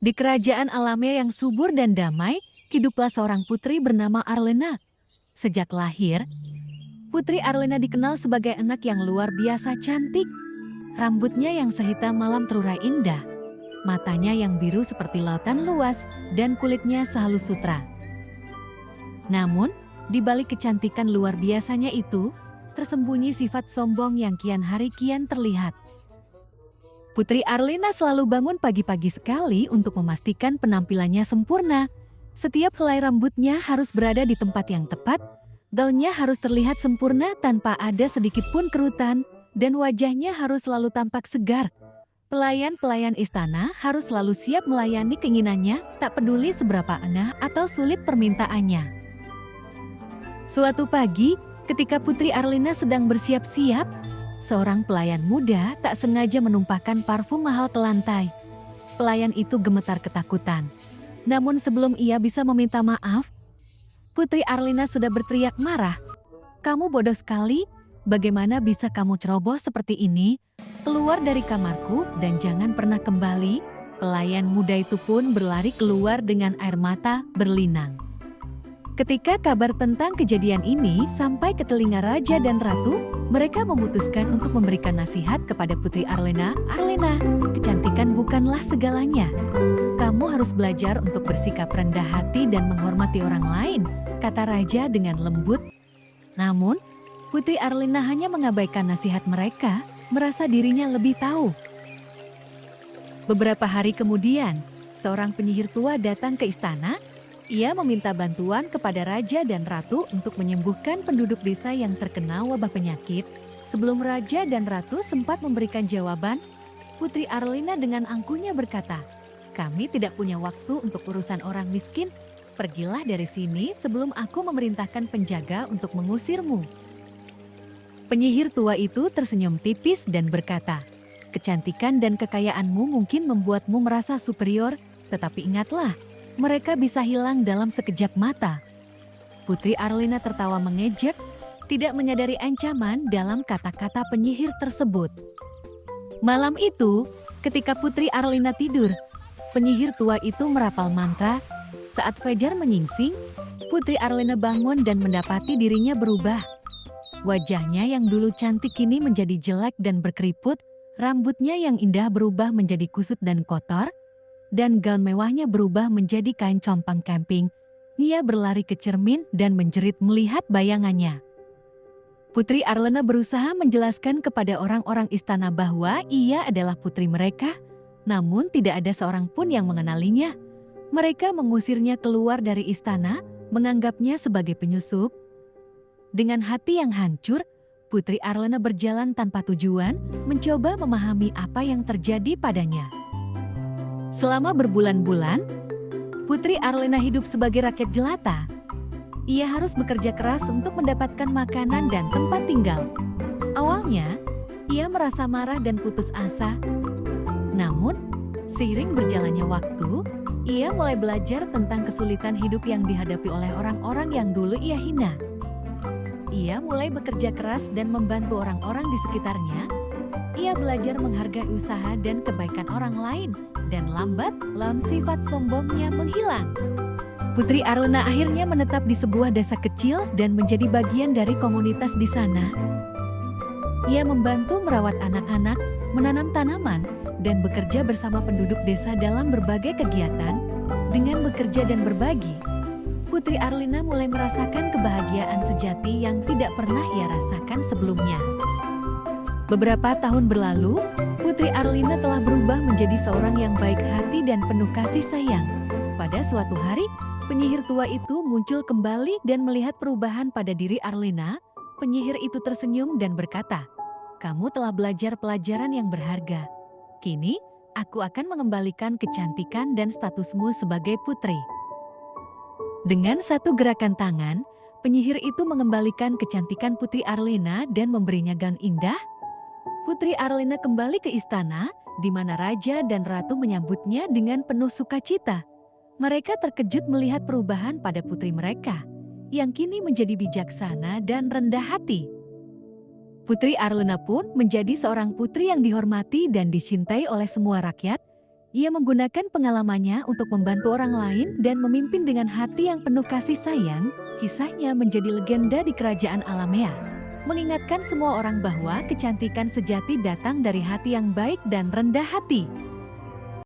Di kerajaan alamnya yang subur dan damai, hiduplah seorang putri bernama Arlena. Sejak lahir, Putri Arlena dikenal sebagai anak yang luar biasa cantik. Rambutnya yang sehitam malam terurai indah, matanya yang biru seperti lautan luas, dan kulitnya sehalus sutra. Namun, di balik kecantikan luar biasanya itu, tersembunyi sifat sombong yang kian hari kian terlihat. Putri Arlena selalu bangun pagi-pagi sekali untuk memastikan penampilannya sempurna. Setiap helai rambutnya harus berada di tempat yang tepat, gaunnya harus terlihat sempurna tanpa ada sedikit pun kerutan, dan wajahnya harus selalu tampak segar. Pelayan-pelayan istana harus selalu siap melayani keinginannya, tak peduli seberapa aneh atau sulit permintaannya. Suatu pagi, ketika Putri Arlena sedang bersiap-siap, seorang pelayan muda tak sengaja menumpahkan parfum mahal ke lantai. Pelayan itu gemetar ketakutan. Namun sebelum ia bisa meminta maaf, Putri Arlena sudah berteriak marah. "Kamu bodoh sekali, bagaimana bisa kamu ceroboh seperti ini? Keluar dari kamarku dan jangan pernah kembali." Pelayan muda itu pun berlari keluar dengan air mata berlinang. Ketika kabar tentang kejadian ini sampai ke telinga raja dan ratu, mereka memutuskan untuk memberikan nasihat kepada Putri Arlena. "Arlena, kecantikan bukanlah segalanya. Kamu harus belajar untuk bersikap rendah hati dan menghormati orang lain," kata raja dengan lembut. Namun, Putri Arlena hanya mengabaikan nasihat mereka, merasa dirinya lebih tahu. Beberapa hari kemudian, seorang penyihir tua datang ke istana. Ia meminta bantuan kepada raja dan ratu untuk menyembuhkan penduduk desa yang terkena wabah penyakit. Sebelum raja dan ratu sempat memberikan jawaban, Putri Arlena dengan angkuhnya berkata, "Kami tidak punya waktu untuk urusan orang miskin. Pergilah dari sini sebelum aku memerintahkan penjaga untuk mengusirmu." Penyihir tua itu tersenyum tipis dan berkata, "Kecantikan dan kekayaanmu mungkin membuatmu merasa superior, tetapi ingatlah, mereka bisa hilang dalam sekejap mata." Putri Arlena tertawa mengejek, tidak menyadari ancaman dalam kata-kata penyihir tersebut. Malam itu, ketika Putri Arlena tidur, penyihir tua itu merapal mantra. Saat fajar menyingsing, Putri Arlena bangun dan mendapati dirinya berubah. Wajahnya yang dulu cantik kini menjadi jelek dan berkeriput, rambutnya yang indah berubah menjadi kusut dan kotor, dan gaun mewahnya berubah menjadi kain compang camping. Ia berlari ke cermin dan menjerit melihat bayangannya. Putri Arlena berusaha menjelaskan kepada orang-orang istana bahwa ia adalah putri mereka, namun tidak ada seorang pun yang mengenalinya. Mereka mengusirnya keluar dari istana, menganggapnya sebagai penyusup. Dengan hati yang hancur, Putri Arlena berjalan tanpa tujuan, mencoba memahami apa yang terjadi padanya. Selama berbulan-bulan, Putri Arlena hidup sebagai rakyat jelata. Ia harus bekerja keras untuk mendapatkan makanan dan tempat tinggal. Awalnya, ia merasa marah dan putus asa. Namun, seiring berjalannya waktu, ia mulai belajar tentang kesulitan hidup yang dihadapi oleh orang-orang yang dulu ia hina. Ia mulai bekerja keras dan membantu orang-orang di sekitarnya. Ia belajar menghargai usaha dan kebaikan orang lain, dan lambat laun sifat sombongnya menghilang. Putri Arlena akhirnya menetap di sebuah desa kecil dan menjadi bagian dari komunitas di sana. Ia membantu merawat anak-anak, menanam tanaman, dan bekerja bersama penduduk desa dalam berbagai kegiatan. Dengan bekerja dan berbagi, Putri Arlena mulai merasakan kebahagiaan sejati yang tidak pernah ia rasakan sebelumnya. Beberapa tahun berlalu, Putri Arlena telah berubah menjadi seorang yang baik hati dan penuh kasih sayang. Pada suatu hari, penyihir tua itu muncul kembali dan melihat perubahan pada diri Arlena. Penyihir itu tersenyum dan berkata, "Kamu telah belajar pelajaran yang berharga. Kini, aku akan mengembalikan kecantikan dan statusmu sebagai putri." Dengan satu gerakan tangan, penyihir itu mengembalikan kecantikan Putri Arlena dan memberinya gaun indah. Putri Arlena kembali ke istana, di mana raja dan ratu menyambutnya dengan penuh sukacita. Mereka terkejut melihat perubahan pada putri mereka, yang kini menjadi bijaksana dan rendah hati. Putri Arlena pun menjadi seorang putri yang dihormati dan dicintai oleh semua rakyat. Ia menggunakan pengalamannya untuk membantu orang lain dan memimpin dengan hati yang penuh kasih sayang. Kisahnya menjadi legenda di kerajaan Alamea, mengingatkan semua orang bahwa kecantikan sejati datang dari hati yang baik dan rendah hati.